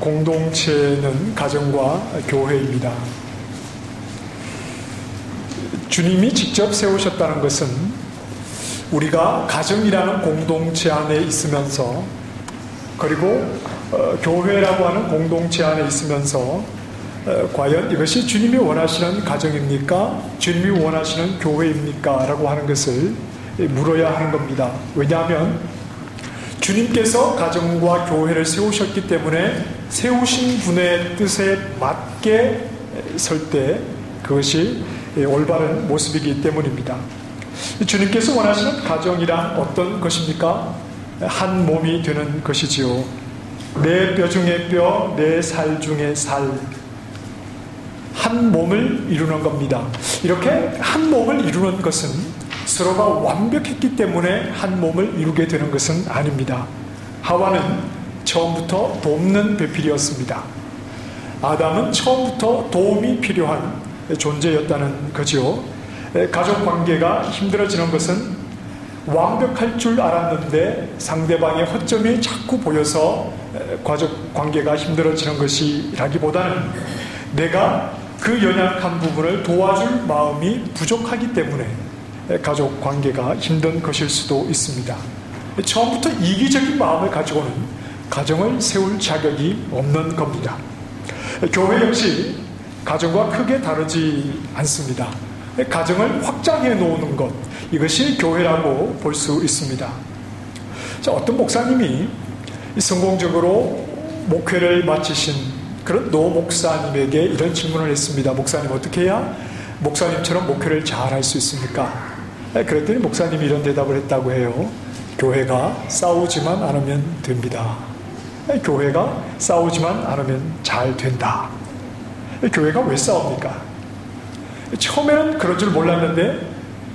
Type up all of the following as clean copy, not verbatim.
공동체는 가정과 교회입니다. 주님이 직접 세우셨다는 것은 우리가 가정이라는 공동체 안에 있으면서, 그리고 교회라고 하는 공동체 안에 있으면서 과연 이것이 주님이 원하시는 가정입니까? 주님이 원하시는 교회입니까? 라고 하는 것을 물어야 하는 겁니다. 왜냐하면 주님께서 가정과 교회를 세우셨기 때문에 세우신 분의 뜻에 맞게 설 때 그것이 올바른 모습이기 때문입니다. 주님께서 원하시는 가정이란 어떤 것입니까? 한 몸이 되는 것이지요. 내 뼈 중에 뼈, 내 살 중에 살. 한 몸을 이루는 겁니다. 이렇게 한 몸을 이루는 것은 서로가 완벽했기 때문에 한 몸을 이루게 되는 것은 아닙니다. 하와는 처음부터 돕는 배필이었습니다. 아담은 처음부터 도움이 필요한 존재였다는 거죠. 가족 관계가 힘들어지는 것은 완벽할 줄 알았는데 상대방의 허점이 자꾸 보여서 가족 관계가 힘들어지는 것이라기보다는 내가 그 연약한 부분을 도와줄 마음이 부족하기 때문에 가족 관계가 힘든 것일 수도 있습니다. 처음부터 이기적인 마음을 가지고는 가정을 세울 자격이 없는 겁니다. 교회 역시 가정과 크게 다르지 않습니다. 가정을 확장해 놓는 것, 이것이 교회라고 볼 수 있습니다. 자, 어떤 목사님이 성공적으로 목회를 마치신 그런 노 목사님에게 이런 질문을 했습니다. 목사님, 어떻게 해야 목사님처럼 목회를 잘 할 수 있습니까? 그랬더니 목사님이 이런 대답을 했다고 해요. 교회가 싸우지만 않으면 됩니다. 교회가 싸우지만 않으면 잘 된다. 교회가 왜 싸웁니까? 처음에는 그런 줄 몰랐는데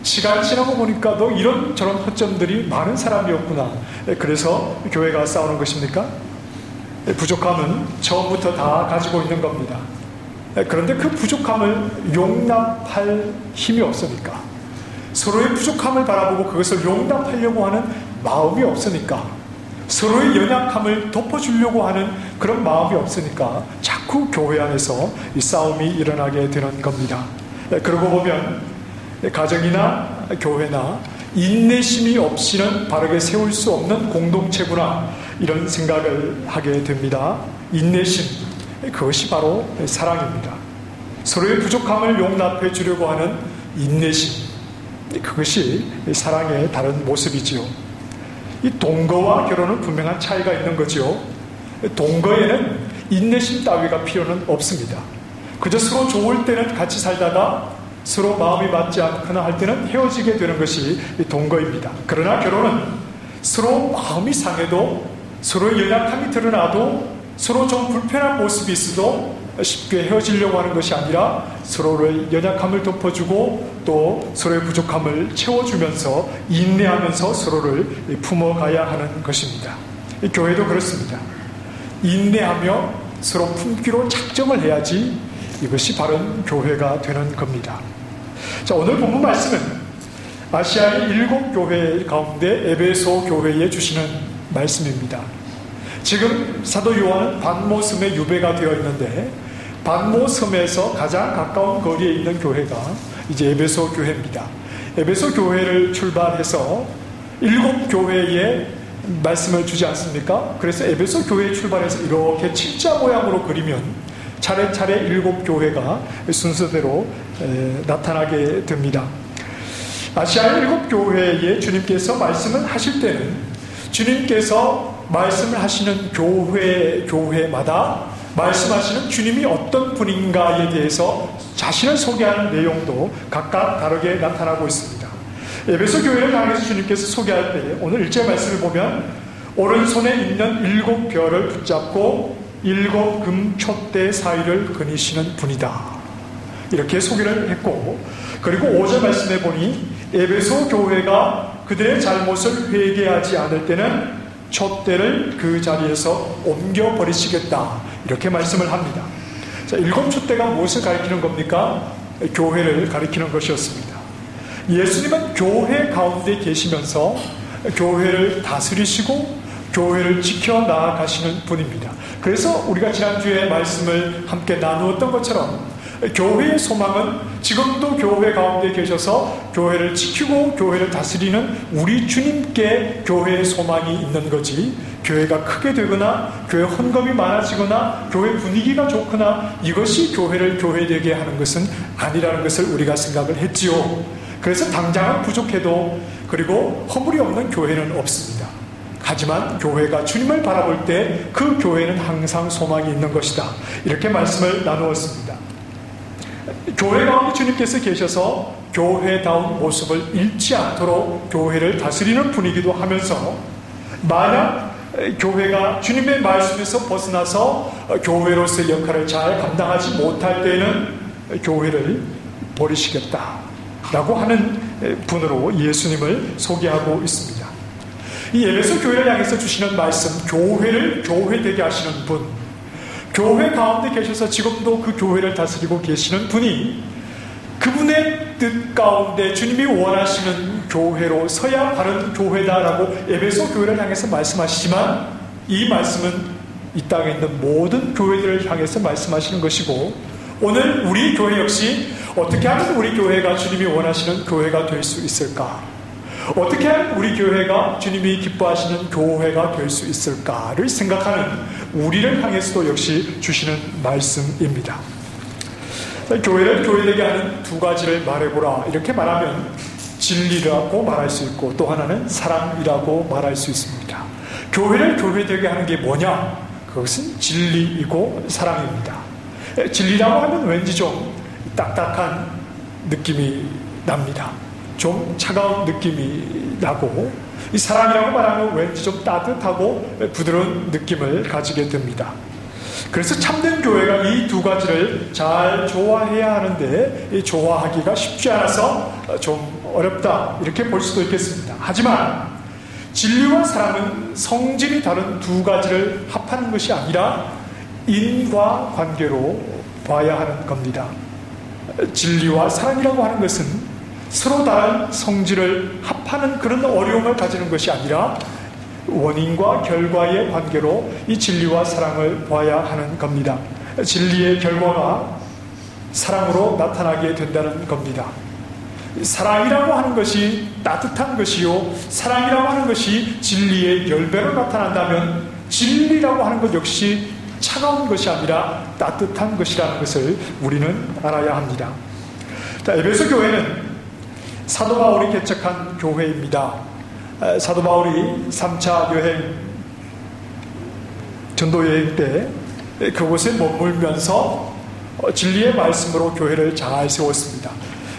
시간이 지나고 보니까 너 이런 저런 허점들이 많은 사람이었구나. 그래서 교회가 싸우는 것입니까? 부족함은 처음부터 다 가지고 있는 겁니다. 그런데 그 부족함을 용납할 힘이 없으니까, 서로의 부족함을 바라보고 그것을 용납하려고 하는 마음이 없으니까, 서로의 연약함을 덮어주려고 하는 그런 마음이 없으니까 자꾸 교회 안에서 이 싸움이 일어나게 되는 겁니다. 그러고 보면 가정이나 교회나 인내심이 없이는 바르게 세울 수 없는 공동체구나, 이런 생각을 하게 됩니다. 인내심, 그것이 바로 사랑입니다. 서로의 부족함을 용납해 주려고 하는 인내심, 그것이 사랑의 다른 모습이지요. 이 동거와 결혼은 분명한 차이가 있는 거죠. 동거에는 인내심 따위가 필요는 없습니다. 그저 서로 좋을 때는 같이 살다가 서로 마음이 맞지 않거나 할 때는 헤어지게 되는 것이 동거입니다. 그러나 결혼은 서로 마음이 상해도, 서로의 연약함이 드러나도, 서로 좀 불편한 모습이 있어도 쉽게 헤어지려고 하는 것이 아니라 서로의 연약함을 덮어주고 또 서로의 부족함을 채워주면서 인내하면서 서로를 품어가야 하는 것입니다. 교회도 그렇습니다. 인내하며 서로 품기로 작정을 해야지 이것이 바른 교회가 되는 겁니다. 자, 오늘 본문 말씀은 아시아의 7교회 가운데 에베소 교회에 주시는 말씀입니다. 지금 사도 요한은 반모섬에 유배가 되어 있는데 반모섬에서 가장 가까운 거리에 있는 교회가 이제 에베소 교회입니다. 에베소 교회를 출발해서 7교회에 말씀을 주지 않습니까? 그래서 에베소 교회에 출발해서 이렇게 칠자 모양으로 그리면 차례차례 7교회가 순서대로 나타나게 됩니다. 아시아의 7교회에 주님께서 말씀을 하실 때는 주님께서 말씀을 하시는 교회마다 말씀하시는 주님이 어떤 분인가에 대해서 자신을 소개하는 내용도 각각 다르게 나타나고 있습니다. 에베소 교회를 향해서 주님께서 소개할 때 오늘 1절 말씀을 보면 오른손에 있는 7별을 붙잡고 7 금촛대 사이를 거니시는 분이다, 이렇게 소개를 했고, 그리고 5절 말씀에 보니 에베소 교회가 그들의 잘못을 회개하지 않을 때는 촛대를 그 자리에서 옮겨버리시겠다, 이렇게 말씀을 합니다. 자, 7 촛대가 무엇을 가리키는 겁니까? 교회를 가리키는 것이었습니다. 예수님은 교회 가운데 계시면서 교회를 다스리시고 교회를 지켜나가시는 분입니다. 그래서 우리가 지난주에 말씀을 함께 나누었던 것처럼 교회의 소망은 지금도 교회 가운데 계셔서 교회를 지키고 교회를 다스리는 우리 주님께 교회의 소망이 있는 거지, 교회가 크게 되거나 교회 헌금이 많아지거나 교회 분위기가 좋거나 이것이 교회를 교회되게 하는 것은 아니라는 것을 우리가 생각을 했지요. 그래서 당장은 부족해도 그리고 허물이 없는 교회는 없습니다. 하지만 교회가 주님을 바라볼 때 그 교회는 항상 소망이 있는 것이다, 이렇게 말씀을 나누었습니다. 교회 가운데 주님께서 계셔서 교회다운 모습을 잃지 않도록 교회를 다스리는 분위기도 하면서, 만약 교회가 주님의 말씀에서 벗어나서 교회로서의 역할을 잘 감당하지 못할 때에는 교회를 버리시겠다라고 하는 분으로 예수님을 소개하고 있습니다. 이 에베소 교회를 향해서 주시는 말씀, 교회를 교회되게 하시는 분, 교회 가운데 계셔서 지금도 그 교회를 다스리고 계시는 분이 그분의 뜻 가운데 주님이 원하시는 교회로 서야 바른 교회다라고 에베소 교회를 향해서 말씀하시지만, 이 말씀은 이 땅에 있는 모든 교회들을 향해서 말씀하시는 것이고, 오늘 우리 교회 역시 어떻게 하면 우리 교회가 주님이 원하시는 교회가 될 수 있을까, 어떻게 하면 우리 교회가 주님이 기뻐하시는 교회가 될 수 있을까를 생각하는 우리를 향해서도 역시 주시는 말씀입니다. 교회를 교회되게 하는 두 가지를 말해보라, 이렇게 말하면 진리라고 말할 수 있고 또 하나는 사랑이라고 말할 수 있습니다. 교회를 교회되게 하는 게 뭐냐? 그것은 진리이고 사랑입니다. 진리라고 하면 왠지 좀 딱딱한 느낌이 납니다. 좀 차가운 느낌이 나고, 이 사랑이라고 말하면 왠지 좀 따뜻하고 부드러운 느낌을 가지게 됩니다. 그래서 참된 교회가 이 두 가지를 잘 조화해야 하는데, 이 조화하기가 쉽지 않아서 좀 어렵다, 이렇게 볼 수도 있겠습니다. 하지만 진리와 사랑은 성질이 다른 두 가지를 합하는 것이 아니라 인과 관계로 봐야 하는 겁니다. 진리와 사랑이라고 하는 것은 서로 다른 성질을 합하는 그런 어려움을 가지는 것이 아니라 원인과 결과의 관계로 이 진리와 사랑을 봐야 하는 겁니다. 진리의 결과가 사랑으로 나타나게 된다는 겁니다. 사랑이라고 하는 것이 따뜻한 것이요, 사랑이라고 하는 것이 진리의 열배로 나타난다면 진리라고 하는 것 역시 차가운 것이 아니라 따뜻한 것이라는 것을 우리는 알아야 합니다. 자, 에베소 교회는 사도 바울이 개척한 교회입니다. 사도 바울이 3차 여행, 전도 여행 때 그곳에 머물면서 진리의 말씀으로 교회를 잘 세웠습니다.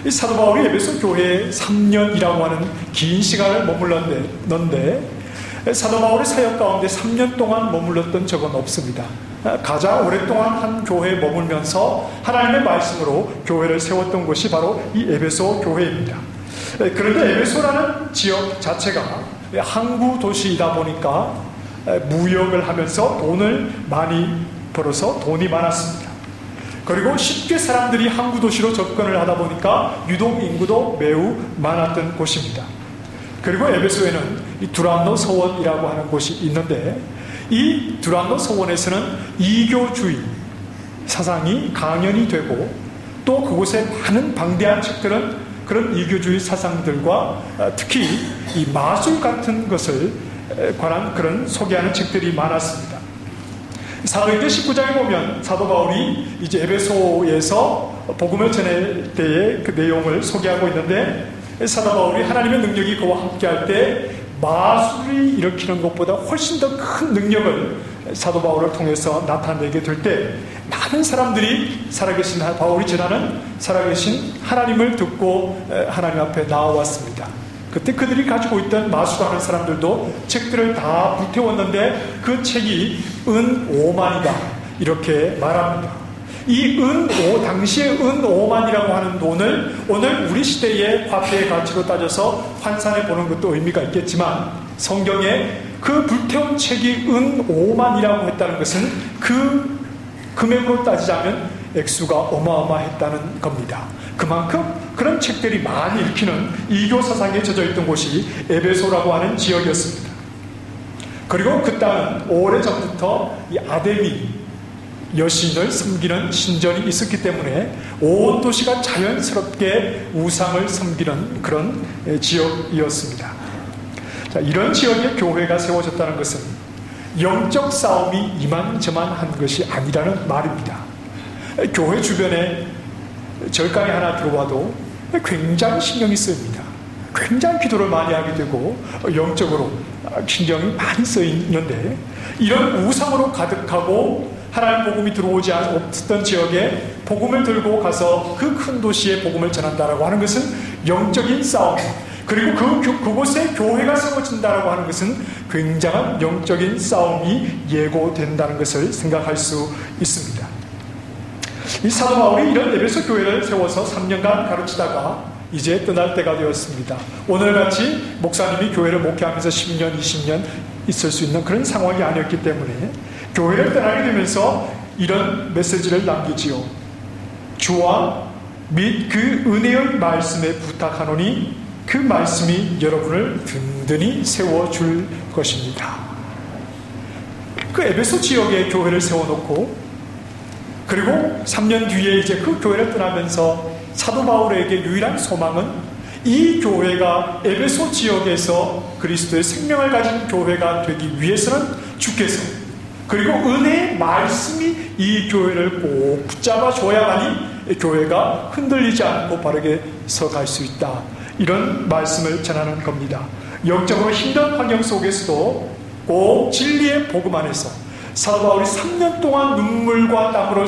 이 사도 바울이 에베소 교회에 3년이라고 하는 긴 시간을 머물렀는데, 사도 바울의 사역 가운데 3년 동안 머물렀던 적은 없습니다. 가장 오랫동안 한 교회에 머물면서 하나님의 말씀으로 교회를 세웠던 곳이 바로 이 에베소 교회입니다. 그런데 에베소라는 지역 자체가 항구 도시이다 보니까 무역을 하면서 돈을 많이 벌어서 돈이 많았습니다. 그리고 쉽게 사람들이 항구 도시로 접근을 하다 보니까 유동 인구도 매우 많았던 곳입니다. 그리고 에베소에는 이 두란노 서원이라고 하는 곳이 있는데, 이 두란노 서원에서는 이교주의 사상이 강연이 되고, 또 그곳에 많은 방대한 책들은 그런 이교주의 사상들과 특히 이 마술 같은 것을 관한 그런 소개하는 책들이 많았습니다. 사도행전 19장에 보면 사도 바울이 이제 에베소에서 복음을 전할 때의 그 내용을 소개하고 있는데, 사도 바울이 하나님의 능력이 그와 함께할 때 마술이 일으키는 것보다 훨씬 더 큰 능력을 사도 바울을 통해서 나타내게 될 때 많은 사람들이 살아계신 바울이 전하는 살아계신 하나님을 듣고 하나님 앞에 나와왔습니다. 그때 그들이 가지고 있던 마술하는 사람들도 책들을 다 불태웠는데 그 책이 은 5만이다 이렇게 말합니다. 이 당시의 은 5만이라고 하는 돈을 오늘 우리 시대의 화폐의 가치로 따져서 환산해 보는 것도 의미가 있겠지만, 성경에 그 불태운 책이 은 5만이라고 했다는 것은 그 금액으로 따지자면 액수가 어마어마했다는 겁니다. 그만큼 그런 책들이 많이 읽히는 이교 사상에 젖어 있던 곳이 에베소라고 하는 지역이었습니다. 그리고 그 땅은 오래전부터 이 아데미 여신을 섬기는 신전이 있었기 때문에 온 도시가 자연스럽게 우상을 섬기는 그런 지역이었습니다. 자, 이런 지역에 교회가 세워졌다는 것은 영적 싸움이 이만저만한 것이 아니라는 말입니다. 교회 주변에 절간이 하나 들어와도 굉장히 신경이 쓰입니다. 굉장히 기도를 많이 하게 되고 영적으로 신경이 많이 쓰이는데, 이런 우상으로 가득하고 하나님 복음이 들어오지 않았던 지역에 복음을 들고 가서 그 큰 도시에 복음을 전한다라고 하는 것은 영적인 싸움, 그리고 그곳에 교회가 세워진다라고 하는 것은 굉장한 영적인 싸움이 예고된다는 것을 생각할 수 있습니다. 이 사도 바울이 이런 에베소 교회를 세워서 3년간 가르치다가 이제 떠날 때가 되었습니다. 오늘같이 목사님이 교회를 목회하면서 10년, 20년 있을 수 있는 그런 상황이 아니었기 때문에 교회를 떠나게 되면서 이런 메시지를 남기지요. 주와 및 그 은혜의 말씀에 부탁하노니 그 말씀이 여러분을 든든히 세워줄 것입니다. 그 에베소 지역에 교회를 세워놓고, 그리고 3년 뒤에 이제 그 교회를 떠나면서 사도 바울에게 유일한 소망은 이 교회가 에베소 지역에서 그리스도의 생명을 가진 교회가 되기 위해서는 주께서, 그리고 은혜의 말씀이 이 교회를 꼭 붙잡아 줘야만이 교회가 흔들리지 않고 바르게 서갈 수 있다, 이런 말씀을 전하는 겁니다. 영적으로 힘든 환경 속에서도 꼭 진리의 복음 안에서 사도 바울이 3년 동안 눈물과 땀으로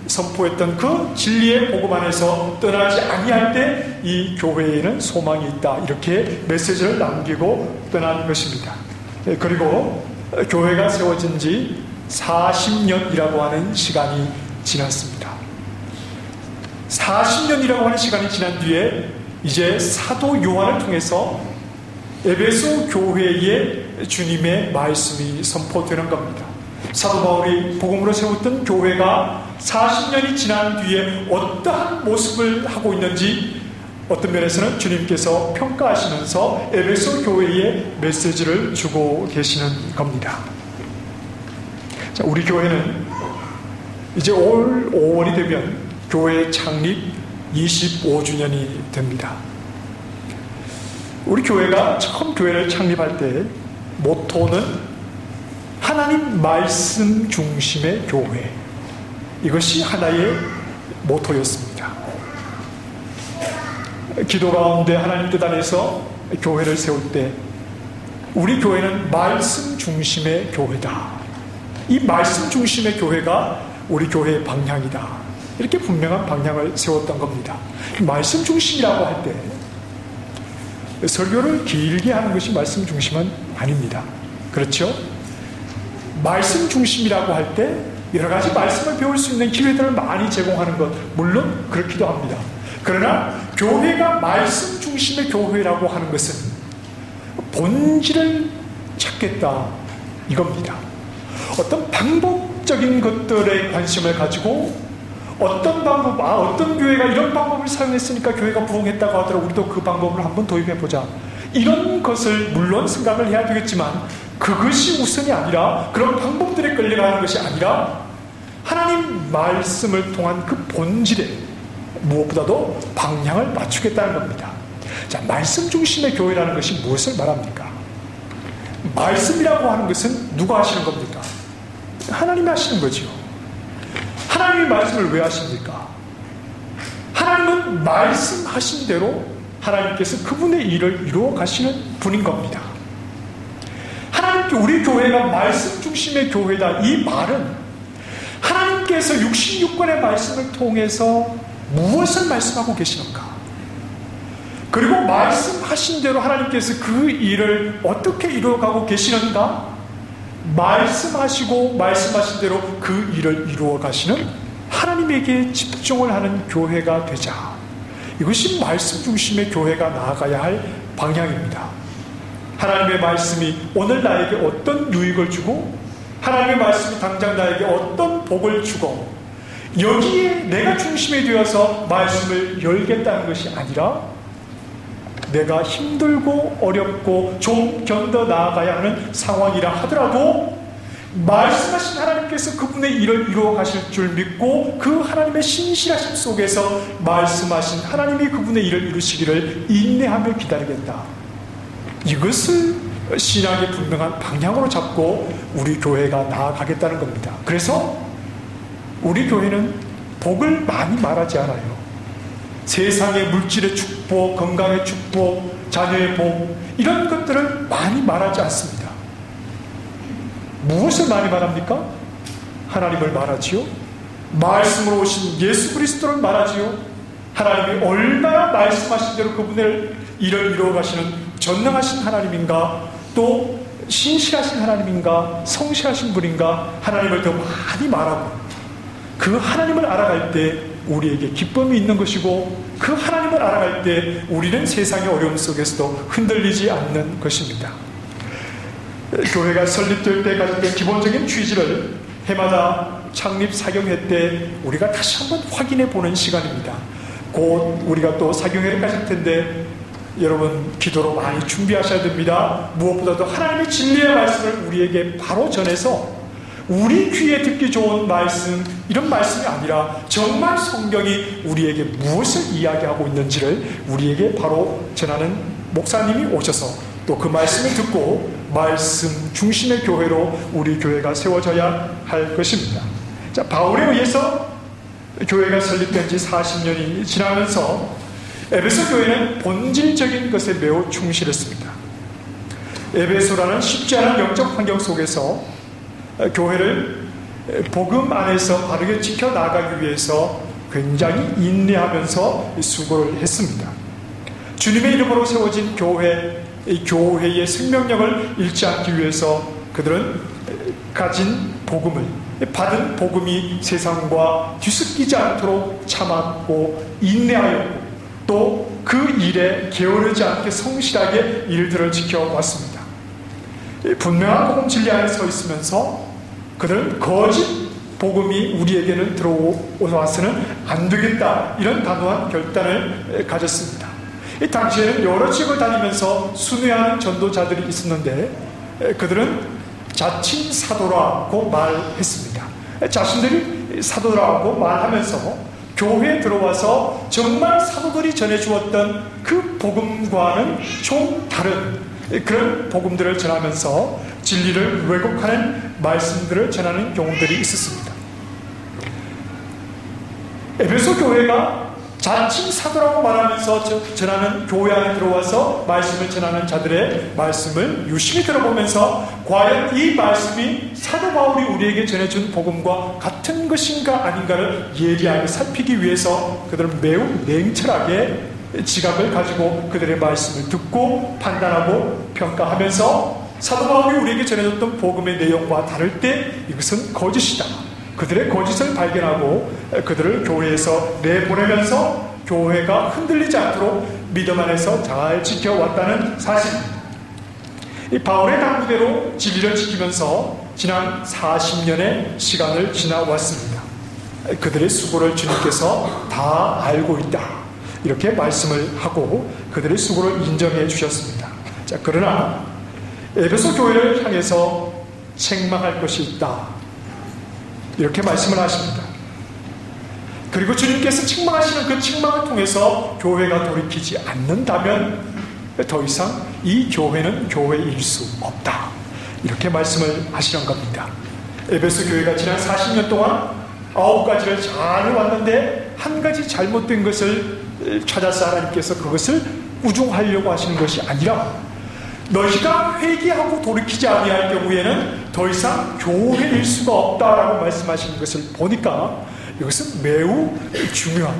선포했던 그 진리의 복음 안에서 떠나지 아니할 때 이 교회에는 소망이 있다, 이렇게 메시지를 남기고 떠난 것입니다. 그리고 교회가 세워진 지 40년이라고 하는 시간이 지났습니다. 40년이라고 하는 시간이 지난 뒤에 이제 사도 요한을 통해서 에베소 교회에 주님의 말씀이 선포되는 겁니다. 사도 바울이 복음으로 세웠던 교회가 40년이 지난 뒤에 어떠한 모습을 하고 있는지 어떤 면에서는 주님께서 평가하시면서 에베소 교회에 메시지를 주고 계시는 겁니다. 자, 우리 교회는 이제 올 5월이 되면 교회 창립 25주년이 됩니다. 우리 교회가 처음 교회를 창립할 때 모토는 하나님 말씀 중심의 교회, 이것이 하나의 모토였습니다. 기도 가운데 하나님 뜻 안에서 교회를 세울 때 우리 교회는 말씀 중심의 교회다, 이 말씀 중심의 교회가 우리 교회의 방향이다, 이렇게 분명한 방향을 세웠던 겁니다. 말씀 중심이라고 할 때 설교를 길게 하는 것이 말씀 중심은 아닙니다. 그렇죠? 말씀 중심이라고 할 때 여러 가지 말씀을 배울 수 있는 기회들을 많이 제공하는 것, 물론 그렇기도 합니다. 그러나 교회가 말씀 중심의 교회라고 하는 것은 본질을 찾겠다, 이겁니다. 어떤 방법적인 것들에 관심을 가지고 어떤 방법, 어떤 교회가 이런 방법을 사용했으니까 교회가 부흥했다고 하더라도 우리도 그 방법을 한번 도입해보자, 이런 것을 물론 생각을 해야 되겠지만 그것이 우선이 아니라, 그런 방법들에 끌려가는 것이 아니라 하나님 말씀을 통한 그 본질에 무엇보다도 방향을 맞추겠다는 겁니다. 자, 말씀 중심의 교회라는 것이 무엇을 말합니까? 말씀이라고 하는 것은 누가 하시는 겁니까? 하나님이 하시는 거죠. 하나님이 말씀을 왜 하십니까? 하나님은 말씀하신 대로 하나님께서 그분의 일을 이루어 가시는 분인 겁니다. 하나님께 우리 교회가 말씀 중심의 교회다, 이 말은 하나님께서 66권의 말씀을 통해서 무엇을 말씀하고 계시는가, 그리고 말씀하신 대로 하나님께서 그 일을 어떻게 이루어가고 계시는가, 말씀하시고 말씀하신 대로 그 일을 이루어 가시는 하나님에게 집중을 하는 교회가 되자, 이것이 말씀 중심의 교회가 나아가야 할 방향입니다. 하나님의 말씀이 오늘 나에게 어떤 유익을 주고, 하나님의 말씀이 당장 나에게 어떤 복을 주고, 여기에 내가 중심이 되어서 말씀을 열겠다는 것이 아니라 내가 힘들고 어렵고 좀 견뎌 나아가야 하는 상황이라 하더라도 말씀하신 하나님께서 그분의 일을 이루어 가실 줄 믿고 그 하나님의 신실하심 속에서 말씀하신 하나님이 그분의 일을 이루시기를 인내하며 기다리겠다. 이것을 신앙의 분명한 방향으로 잡고 우리 교회가 나아가겠다는 겁니다. 그래서 우리 교회는 복을 많이 말하지 않아요. 세상의 물질의 축복, 건강의 축복, 자녀의 복, 이런 것들을 많이 말하지 않습니다. 무엇을 많이 말합니까? 하나님을 말하지요. 말씀으로 오신 예수 그리스도를 말하지요. 하나님이 얼마나 말씀하신 대로 그분의 일을 이루어 가시는 전능하신 하나님인가, 또 신실하신 하나님인가, 성실하신 분인가, 하나님을 더 많이 말하고 그 하나님을 알아갈 때 우리에게 기쁨이 있는 것이고, 그 하나님을 알아갈 때 우리는 세상의 어려움 속에서도 흔들리지 않는 것입니다. 교회가 설립될 때 가졌던 기본적인 취지를 해마다 창립 사경회 때 우리가 다시 한번 확인해 보는 시간입니다. 곧 우리가 또 사경회를 가질 텐데 여러분 기도로 많이 준비하셔야 됩니다. 무엇보다도 하나님의 진리의 말씀을 우리에게 바로 전해서 우리 귀에 듣기 좋은 말씀, 이런 말씀이 아니라 정말 성경이 우리에게 무엇을 이야기하고 있는지를 우리에게 바로 전하는 목사님이 오셔서 또 그 말씀을 듣고 말씀 중심의 교회로 우리 교회가 세워져야 할 것입니다. 자, 바울에 의해서 교회가 설립된 지 40년이 지나면서 에베소 교회는 본질적인 것에 매우 충실했습니다. 에베소라는 쉽지 않은 영적 환경 속에서 교회를 복음 안에서 바르게 지켜나가기 위해서 굉장히 인내하면서 수고를 했습니다. 주님의 이름으로 세워진 교회, 이 교회의 생명력을 잃지 않기 위해서 그들은 가진 복음을, 받은 복음이 세상과 뒤섞이지 않도록 참았고 인내하였고 또 그 일에 게으르지 않게 성실하게 일들을 지켜왔습니다. 분명한 복음 진리 안에 서 있으면서 그들은 거짓 복음이 우리에게는 들어와서는 안 되겠다, 이런 단호한 결단을 가졌습니다. 이 당시에는 여러 지역을 다니면서 순회하는 전도자들이 있었는데 그들은 자칭 사도라고 말했습니다. 자신들이 사도라고 말하면서 교회에 들어와서 정말 사도들이 전해주었던 그 복음과는 좀 다른 그런 복음들을 전하면서 진리를 왜곡하는 말씀들을 전하는 경우들이 있었습니다. 에베소 교회가 자칭 사도라고 말하면서 전하는 교회 안에 들어와서 말씀을 전하는 자들의 말씀을 유심히 들어보면서 과연 이 말씀이 사도 바울이 우리에게 전해준 복음과 같은 것인가 아닌가를 예리하게 살피기 위해서 그들은 매우 냉철하게 지각을 가지고 그들의 말씀을 듣고 판단하고 평가하면서 사도 바울이 우리에게 전해줬던 복음의 내용과 다를 때 이것은 거짓이다, 그들의 거짓을 발견하고 그들을 교회에서 내보내면서 교회가 흔들리지 않도록 믿음 안에서 잘 지켜왔다는 사실입니다. 이 바울의 당부대로 진리를 지키면서 지난 40년의 시간을 지나왔습니다. 그들의 수고를 주님께서 다 알고 있다, 이렇게 말씀을 하고 그들의 수고를 인정해 주셨습니다. 자, 그러나 에베소 교회를 향해서 책망할 것이 있다, 이렇게 말씀을 하십니다. 그리고 주님께서 책망하시는 그 책망을 통해서 교회가 돌이키지 않는다면 더 이상 이 교회는 교회일 수 없다, 이렇게 말씀을 하시는 겁니다. 에베소 교회가 지난 40년 동안 9가지를 잘 왔는데 한 가지 잘못된 것을 찾아서 하나님께서 그것을 우중하려고 하시는 것이 아니라 너희가 회개하고 돌이키지 아니할 경우에는 더 이상 교회일 수가 없다라고 말씀하시는 것을 보니까 이것은 매우 중요한,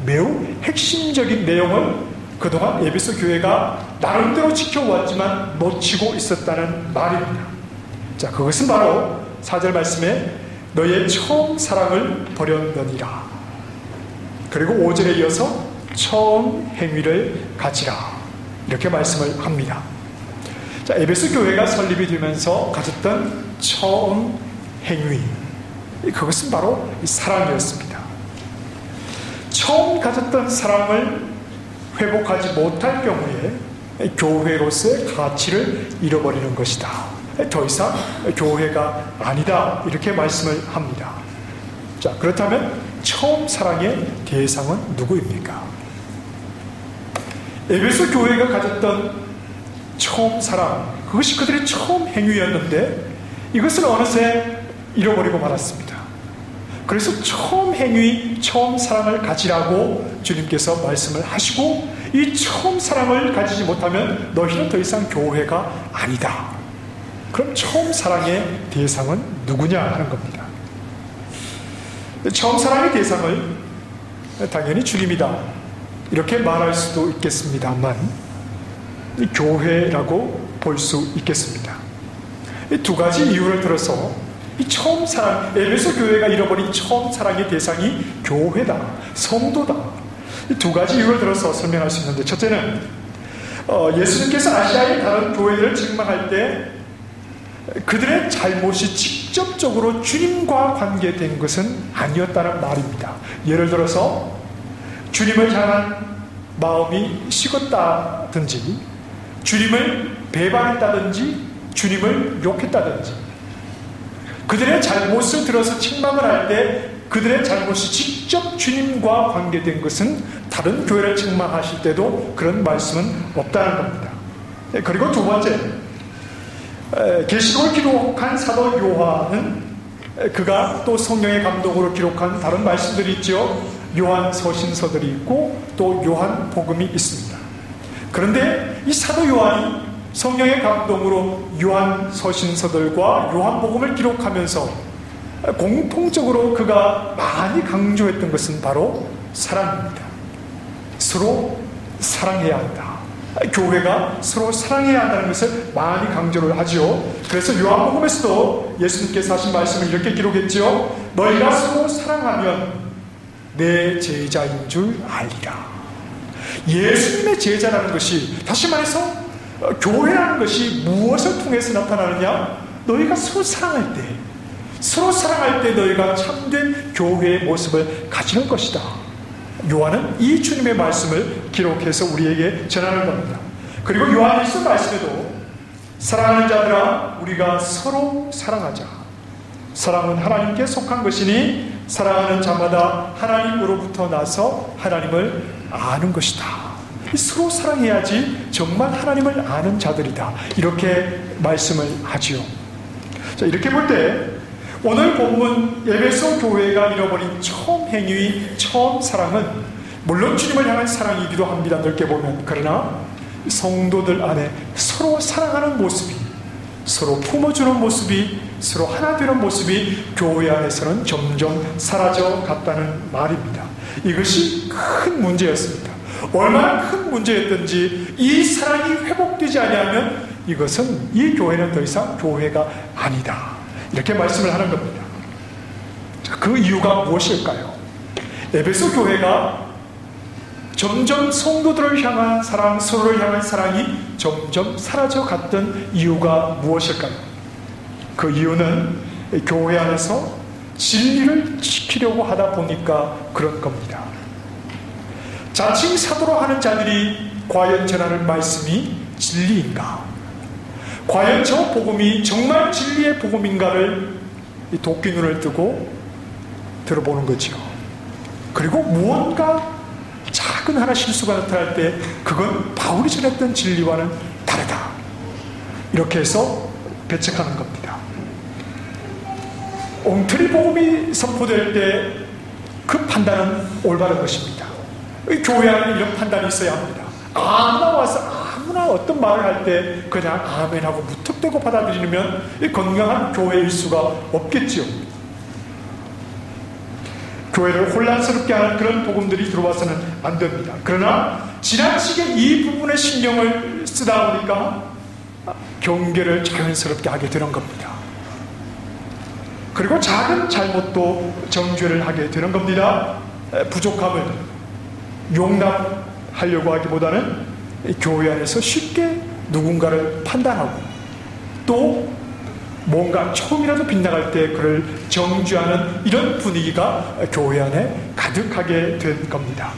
매우 핵심적인 내용을 그동안 에베소 교회가 나름대로 지켜왔지만 놓치고 있었다는 말입니다. 자, 그것은 바로 4절 말씀에 너의 처음 사랑을 버렸느니라, 그리고 5절에 이어서 처음 행위를 가지라, 이렇게 말씀을 합니다. 자, 에베소 교회가 설립이 되면서 가졌던 처음 행위, 그것은 바로 사랑이었습니다. 처음 가졌던 사랑을 회복하지 못할 경우에 교회로서의 가치를 잃어버리는 것이다. 더 이상 교회가 아니다. 이렇게 말씀을 합니다. 자, 그렇다면 처음 사랑의 대상은 누구입니까? 에베소 교회가 가졌던 처음 사랑, 그것이 그들의 처음 행위였는데 이것을 어느새 잃어버리고 말았습니다. 그래서 처음 행위, 처음 사랑을 가지라고 주님께서 말씀을 하시고, 이 처음 사랑을 가지지 못하면 너희는 더 이상 교회가 아니다. 그럼 처음 사랑의 대상은 누구냐 하는 겁니다. 처음 사랑의 대상을 당연히 주님이다 이렇게 말할 수도 있겠습니다만, 교회라고 볼 수 있겠습니다. 이 두 가지 이유를 들어서 이 처음 사랑, 에베소 교회가 잃어버린 처음 사랑의 대상이 교회다, 성도다. 이 두 가지 이유를 들어서 설명할 수 있는데, 첫째는 예수님께서 아시아의 다른 교회들을 책망할 때 그들의 잘못이 직접적으로 주님과 관계된 것은 아니었다는 말입니다. 예를 들어서 주님을 향한 마음이 식었다든지, 주님을 배반했다든지, 주님을 욕했다든지, 그들의 잘못을 들어서 책망을 할 때 그들의 잘못이 직접 주님과 관계된 것은 다른 교회를 책망하실 때도 그런 말씀은 없다는 겁니다. 그리고 두 번째, 계시록을 기록한 사도 요한은 그가 또 성령의 감동으로 기록한 다른 말씀들이 있죠. 요한 서신서들이 있고 또 요한 복음이 있습니다. 그런데 이 사도 요한이 성령의 감동으로 요한 서신서들과 요한 복음을 기록하면서 공통적으로 그가 많이 강조했던 것은 바로 사랑입니다. 서로 사랑해야 한다. 교회가 서로 사랑해야 한다는 것을 많이 강조를 하지요. 그래서 요한복음에서도 예수님께서 하신 말씀을 이렇게 기록했지요. 너희가 서로 사랑하면 내 제자인 줄 알리라. 예수님의 제자라는 것이, 다시 말해서 교회라는 것이 무엇을 통해서 나타나느냐? 너희가 서로 사랑할 때, 서로 사랑할 때 너희가 참된 교회의 모습을 가지는 것이다. 요한은 이 주님의 말씀을 기록해서 우리에게 전하는 겁니다. 그리고 요한일서 말씀에도 사랑하는 자들아 우리가 서로 사랑하자. 사랑은 하나님께 속한 것이니 사랑하는 자마다 하나님으로부터 나서 하나님을 아는 것이다. 서로 사랑해야지 정말 하나님을 아는 자들이다. 이렇게 말씀을 하지요. 자, 이렇게 볼 때 오늘 본문 에베소 교회가 잃어버린 처음 행위, 처음 사랑은 물론 주님을 향한 사랑이기도 합니다. 넓게 보면. 그러나 성도들 안에 서로 사랑하는 모습이, 서로 품어주는 모습이, 서로 하나 되는 모습이 교회 안에서는 점점 사라져 갔다는 말입니다. 이것이 큰 문제였습니다. 얼마나 큰 문제였던지 이 사랑이 회복되지 않으면 이것은, 이 교회는 더 이상 교회가 아니다. 이렇게 말씀을 하는 겁니다. 자, 그 이유가 무엇일까요? 에베소 교회가 점점 성도들을 향한 사랑, 서로를 향한 사랑이 점점 사라져 갔던 이유가 무엇일까요? 그 이유는 교회 안에서 진리를 지키려고 하다 보니까 그런 겁니다. 자칭 사도로 하는 자들이 과연 전하는 말씀이 진리인가? 과연 저 복음이 정말 진리의 복음인가를 도끼 눈을 뜨고 들어보는 거죠. 그리고 무언가 작은 하나 실수가 나타날 때 그건 바울이 전했던 진리와는 다르다. 이렇게 해서 배척하는 겁니다. 엉터리 복음이 선포될 때 그 판단은 올바른 것입니다. 교회 안에 이런 판단이 있어야 합니다. 아무나 와서 아무나 어떤 말을 할 때 그냥 아멘하고 무턱대고 받아들이면 건강한 교회일 수가 없겠지요. 교회를 혼란스럽게 하는 그런 복음들이 들어와서는 안 됩니다. 그러나 지나치게 이 부분에 신경을 쓰다 보니까 경계를 자연스럽게 하게 되는 겁니다. 그리고 작은 잘못도 정죄를 하게 되는 겁니다. 부족함을 용납하려고 하기보다는 교회 안에서 쉽게 누군가를 판단하고 또 뭔가 조금이라도 빗나갈 때 그를 정죄하는 이런 분위기가 교회 안에 가득하게 된 겁니다.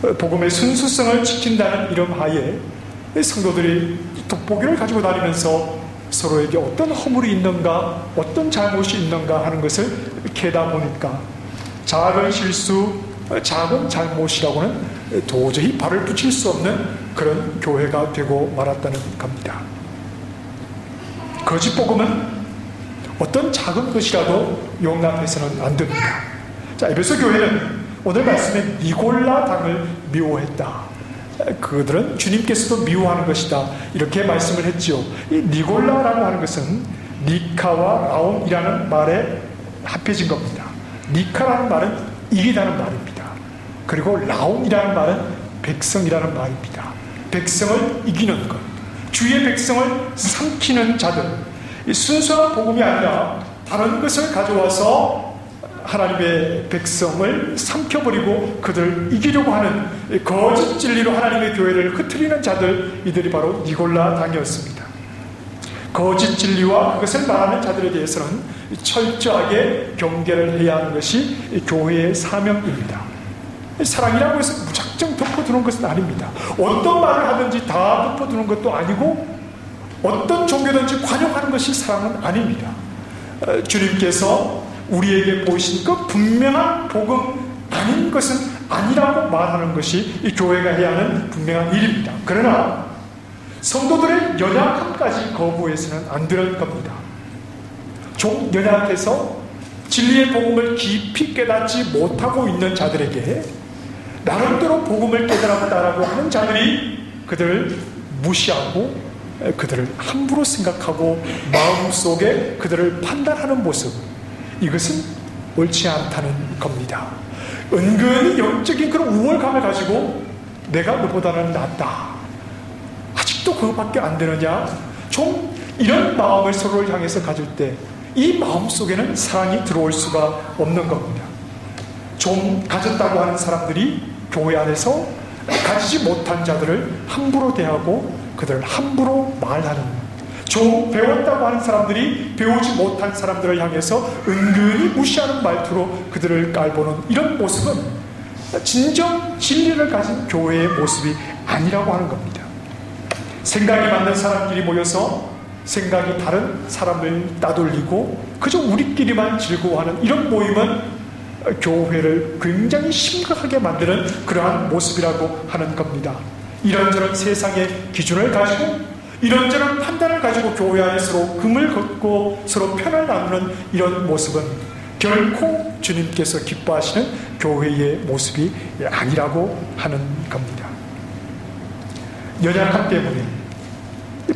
복음의 순수성을 지킨다는 이름 하에 성도들이 돋보기를 가지고 다니면서 서로에게 어떤 허물이 있는가, 어떤 잘못이 있는가 하는 것을 캐다 보니까 작은 실수, 작은 잘못이라고는 도저히 발을 붙일 수 없는 그런 교회가 되고 말았다는 겁니다. 거짓 복음은 어떤 작은 것이라도 용납해서는 안 됩니다. 자, 에베소 교회는 오늘 말씀에 니골라 당을 미워했다. 그들은 주님께서도 미워하는 것이다. 이렇게 말씀을 했지요. 이 니골라라고 하는 것은 니카와 라온이라는 말에 합해진 겁니다. 니카라는 말은 이기다는 말입니다. 그리고 라온이라는 말은 백성이라는 말입니다. 백성을 이기는 것, 주의 백성을 삼키는 자들, 이 순수한 복음이 아니라 다른 것을 가져와서 하나님의 백성을 삼켜버리고 그들을 이기려고 하는 거짓 진리로 하나님의 교회를 흩트리는 자들, 이들이 바로 니골라 당이었습니다. 거짓 진리와 그것을 말하는 자들에 대해서는 철저하게 경계를 해야 하는 것이 교회의 사명입니다. 사랑이라고 해서 무작정 덮어두는 것은 아닙니다. 어떤 말을 하든지 다 덮어두는 것도 아니고 어떤 종교든지 관용하는 것이 사랑은 아닙니다. 주님께서 우리에게 보이신 그 분명한 복음 아닌 것은 아니라고 말하는 것이 이 교회가 해야 하는 분명한 일입니다. 그러나 성도들의 연약함까지 거부해서는 안 되는 겁니다. 좀 연약해서 진리의 복음을 깊이 깨닫지 못하고 있는 자들에게 나름대로 복음을 깨달았다라고 하는 자들이 그들을 무시하고 그들을 함부로 생각하고 마음속에 그들을 판단하는 모습, 이것은 옳지 않다는 겁니다. 은근히 영적인 그런 우월감을 가지고 내가 너보다는 낫다, 아직도 그것밖에 안 되느냐, 좀 이런 마음을 서로를 향해서 가질 때 이 마음 속에는 사랑이 들어올 수가 없는 겁니다. 좀 가졌다고 하는 사람들이 교회 안에서 가지지 못한 자들을 함부로 대하고 그들을 함부로 말하는, 좀 배웠다고 하는 사람들이 배우지 못한 사람들을 향해서 은근히 무시하는 말투로 그들을 깔보는 이런 모습은 진정 진리를 가진 교회의 모습이 아니라고 하는 겁니다. 생각이 맞는 사람끼리 모여서 생각이 다른 사람을 따돌리고 그저 우리끼리만 즐거워하는 이런 모임은 교회를 굉장히 심각하게 만드는 그러한 모습이라고 하는 겁니다. 이런저런 세상의 기준을 가지고 이런저런 판단을 가지고 교회 안에 서로 금을 걷고 서로 편을 나누는 이런 모습은 결코 주님께서 기뻐하시는 교회의 모습이 아니라고 하는 겁니다. 연약함 때문에,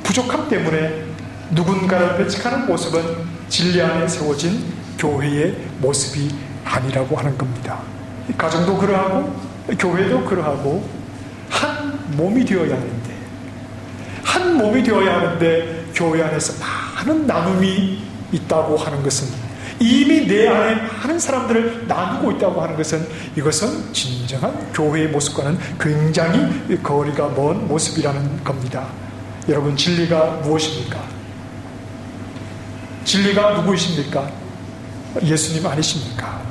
부족함 때문에 누군가를 배척하는 모습은 진리 안에 세워진 교회의 모습이 아니라고 하는 겁니다. 가정도 그러하고 교회도 그러하고 한 몸이 되어야 하는데, 한 몸이 되어야 하는데 교회 안에서 많은 나눔이 있다고 하는 것은, 이미 내 안에 많은 사람들을 나누고 있다고 하는 것은, 이것은 진정한 교회의 모습과는 굉장히 거리가 먼 모습이라는 겁니다. 여러분, 진리가 무엇입니까? 진리가 누구이십니까? 예수님 아니십니까?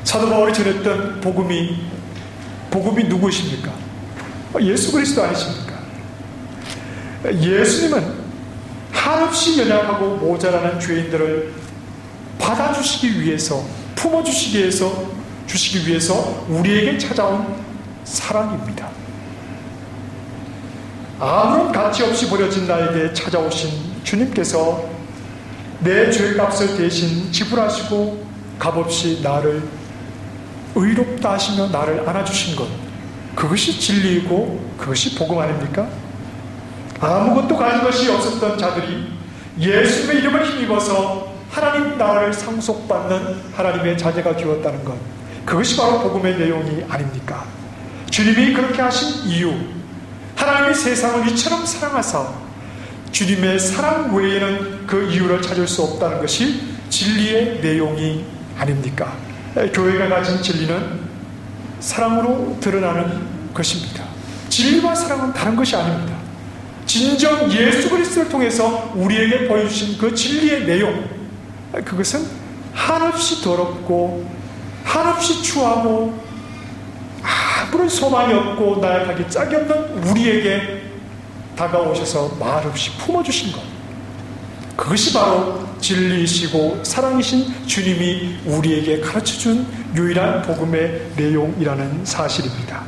사도 바울이 전했던 복음이 누구이십니까? 예수 그리스도 아니십니까? 예수님은 한없이 연약하고 모자라는 죄인들을 받아주시기 위해서, 품어주시기 위해서 우리에게 찾아온 사랑입니다. 아무런 가치 없이 버려진 나에게 찾아오신 주님께서 내 죄값을 대신 지불하시고 값없이 나를 의롭다 하시며 나를 안아주신 것, 그것이 진리이고 그것이 복음 아닙니까? 아무것도 가진 것이 없었던 자들이 예수님의 이름을 힘입어서 하나님 나라를 상속받는 하나님의 자녀가 되었다는 것, 그것이 바로 복음의 내용이 아닙니까? 주님이 그렇게 하신 이유, 하나님이 세상을 이처럼 사랑하사 주님의 사랑 외에는 그 이유를 찾을 수 없다는 것이 진리의 내용이 아닙니까? 교회가 가진 진리는 사랑으로 드러나는 것입니다. 진리와 사랑은 다른 것이 아닙니다. 진정 예수 그리스도를 통해서 우리에게 보여주신 그 진리의 내용, 그것은 한없이 더럽고 한없이 추하고 아무런 소망이 없고 나약하기 짝이 없는 우리에게 다가오셔서 말없이 품어주신 것, 그것이 바로 진리이시고 사랑이신 주님이 우리에게 가르쳐준 유일한 복음의 내용이라는 사실입니다.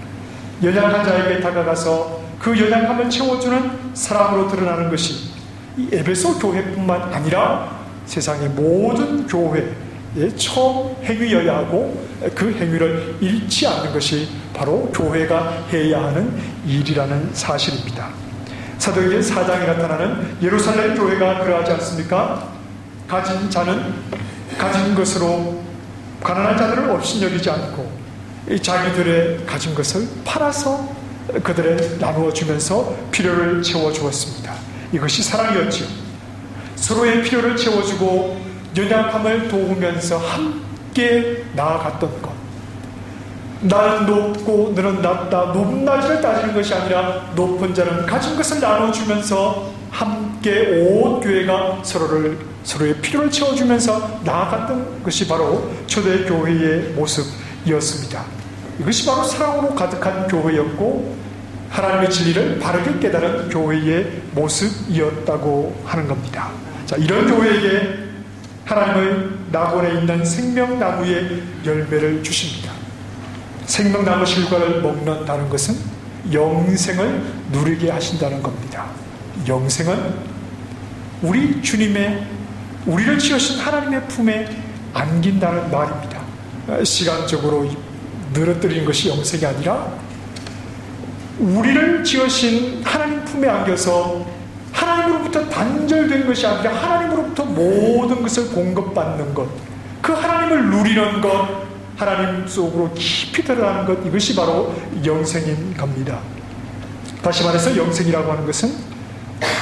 연약한 자에게 다가가서 그 연약함을 채워주는 사랑으로 드러나는 것이 이 에베소 교회뿐만 아니라 세상의 모든 교회의 처음 행위여야 하고, 그 행위를 잃지 않는 것이 바로 교회가 해야 하는 일이라는 사실입니다. 사도행전 4장에 나타나는 예루살렘 교회가 그러하지 않습니까? 가진 자는 가진 것으로 가난한 자들을 업신여기지 않고 자기들의 가진 것을 팔아서 그들에 나누어 주면서 필요를 채워주었습니다. 이것이 사랑이었지요. 서로의 필요를 채워주고 연약함을 도우면서 함께 나아갔던 것. 나는 높고 너는 낮다, 높낮이를 따지는 것이 아니라 높은 자는 가진 것을 나눠주면서 함께 온 교회가 서로의 필요를 채워주면서 나아갔던 것이 바로 초대 교회의 모습이었습니다. 이것이 바로 사랑으로 가득한 교회였고 하나님의 진리를 바르게 깨달은 교회의 모습이었다고 하는 겁니다. 자, 이런 교회에게 하나님의 낙원에 있는 생명나무의 열매를 주십니다. 생명나무 실과를 먹는다는 것은 영생을 누리게 하신다는 겁니다. 영생은 우리 주님의, 우리를 지으신 하나님의 품에 안긴다는 말입니다. 시간적으로 늘어뜨리는 것이 영생이 아니라 우리를 지으신 하나님 품에 안겨서 하나님으로부터 단절된 것이 아니라 하나님으로부터 모든 것을 공급받는 것, 그 하나님을 누리는 것, 하나님 속으로 깊이 들어가는 것, 이것이 바로 영생인 겁니다. 다시 말해서 영생이라고 하는 것은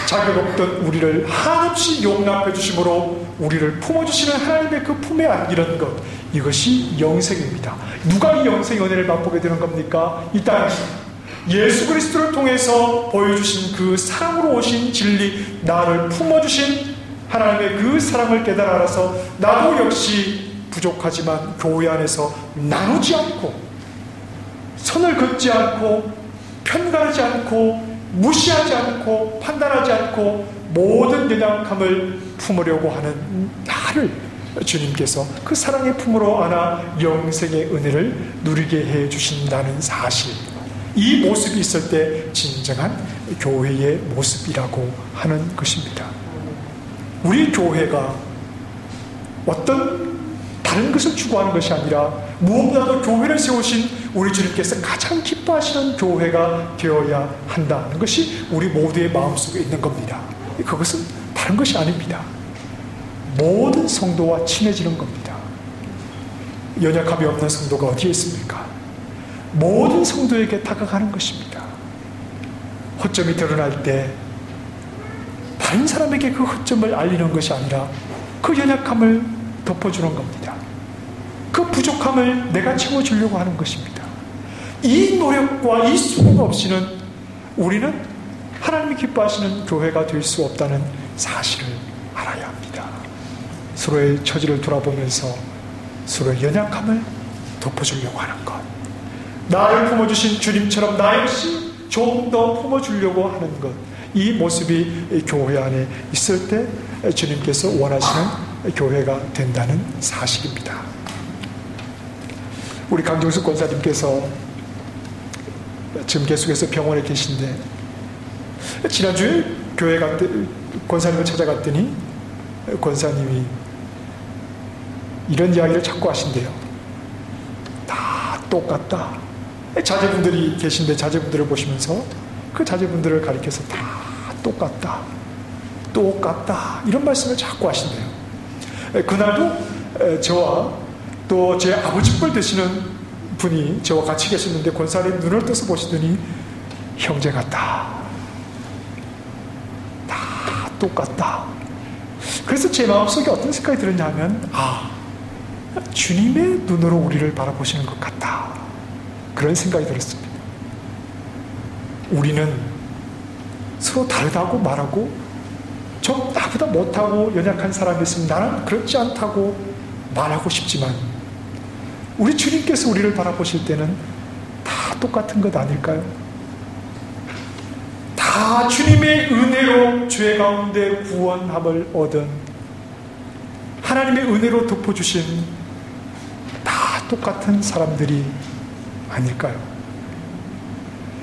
자격 없던 우리를 한없이 용납해 주심으로 우리를 품어주시는 하나님의 그 품에 안기는 것, 이것이 영생입니다. 누가 이 영생의 은혜를 맛보게 되는 겁니까? 이 땅에서 예수 그리스도를 통해서 보여주신 그 사랑으로 오신 진리, 나를 품어주신 하나님의 그 사랑을 깨달아 알아서 나도 역시 부족하지만 교회 안에서 나누지 않고 선을 긋지 않고 편가르지 않고 무시하지 않고 판단하지 않고 모든 연약함을 품으려고 하는 나를 주님께서 그 사랑의 품으로 안아 영생의 은혜를 누리게 해 주신다는 사실, 이 모습이 있을 때 진정한 교회의 모습이라고 하는 것입니다. 우리 교회가 어떤 다른 것을 추구하는 것이 아니라 무엇보다도 교회를 세우신 우리 주님께서 가장 기뻐하시는 교회가 되어야 한다는 것이 우리 모두의 마음속에 있는 겁니다. 그것은 다른 것이 아닙니다. 모든 성도와 친해지는 겁니다. 연약함이 없는 성도가 어디에 있습니까? 모든 성도에게 다가가는 것입니다. 허점이 드러날 때 다른 사람에게 그 허점을 알리는 것이 아니라 그 연약함을 덮어주는 겁니다. 그 부족함을 내가 채워주려고 하는 것입니다. 이 노력과 이 수고 없이는 우리는 하나님이 기뻐하시는 교회가 될 수 없다는 사실을 알아야 합니다. 서로의 처지를 돌아보면서 서로의 연약함을 덮어주려고 하는 것, 나를 품어주신 주님처럼 나 역시 좀 더 품어주려고 하는 것, 이 모습이 교회 안에 있을 때 주님께서 원하시는 교회가 된다는 사실입니다. 우리 강정숙 권사님께서 지금 계속해서 병원에 계신데, 지난주에 교회 권사님을 찾아갔더니 권사님이 이런 이야기를 자꾸 하신대요. 다 똑같다. 자제분들이 계신데 자제분들을 보시면서 그 자제분들을 가리켜서 다 똑같다, 똑같다, 이런 말씀을 자꾸 하신대요. 그날도 저와 또 제 아버지 뻘 되시는 분이 저와 같이 계셨는데 권사님 눈을 떠서 보시더니 형제 같다, 다 똑같다. 그래서 제 마음속에 어떤 생각이 들었냐 하면, 주님의 눈으로 우리를 바라보시는 것 같다, 그런 생각이 들었습니다. 우리는 서로 다르다고 말하고, 좀 나보다 못하고 연약한 사람이 있으면 나는 그렇지 않다고 말하고 싶지만, 우리 주님께서 우리를 바라보실 때는 다 똑같은 것 아닐까요? 다 주님의 은혜로 죄 가운데 구원함을 얻은 하나님의 은혜로 덮어주신 다 똑같은 사람들이 아닐까요?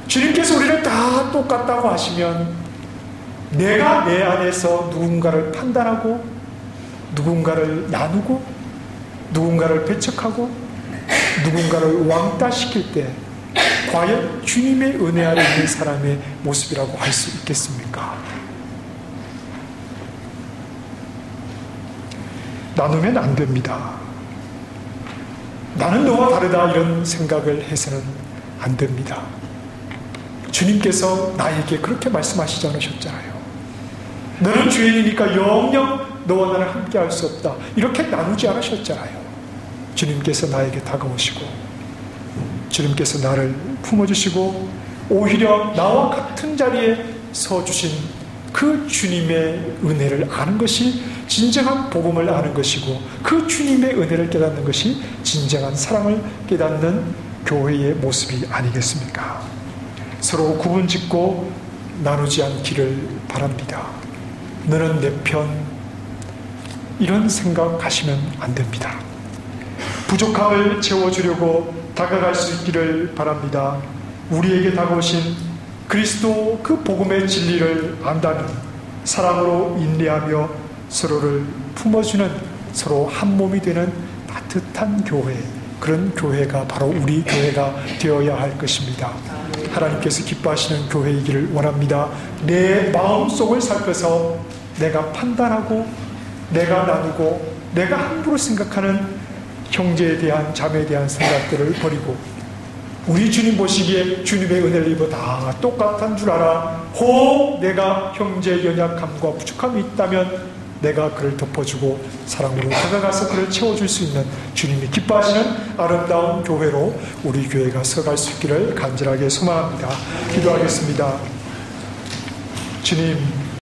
주님께서 우리를 다 똑같다고 하시면 내가 내 안에서 누군가를 판단하고 누군가를 나누고 누군가를 배척하고 누군가를 왕따시킬 때 과연 주님의 은혜 아래 있는 사람의 모습이라고 할 수 있겠습니까? 나누면 안 됩니다. 나는 너와 다르다 이런 생각을 해서는 안 됩니다. 주님께서 나에게 그렇게 말씀하시지 않으셨잖아요. 너는 죄인이니까 영영 너와 나를 함께 할 수 없다. 이렇게 나누지 않으셨잖아요. 주님께서 나에게 다가오시고 주님께서 나를 품어주시고 오히려 나와 같은 자리에 서주신 그 주님의 은혜를 아는 것이 진정한 복음을 아는 것이고 그 주님의 은혜를 깨닫는 것이 진정한 사랑을 깨닫는 교회의 모습이 아니겠습니까? 서로 구분짓고 나누지 않기를 바랍니다. 너는 내 편, 이런 생각하시면 안 됩니다. 부족함을 채워주려고 다가갈 수 있기를 바랍니다. 우리에게 다가오신 그리스도 그 복음의 진리를 안다면 사랑으로 인내하며 서로를 품어주는, 서로 한 몸이 되는 따뜻한 교회, 그런 교회가 바로 우리 교회가 되어야 할 것입니다. 하나님께서 기뻐하시는 교회이기를 원합니다. 내 마음속을 살펴서 내가 판단하고 내가 나누고 내가 함부로 생각하는 형제에 대한, 자매에 대한 생각들을 버리고 우리 주님 보시기에 주님의 은혜를 입어 다 똑같은 줄 알아. 혹 내가 형제의 연약함과 부족함이 있다면 내가 그를 덮어주고 사랑으로 다가가서 그를 채워줄 수 있는 주님이 기뻐하시는 아름다운 교회로 우리 교회가 서갈 수 있기를 간절하게 소망합니다. 기도하겠습니다. 주님,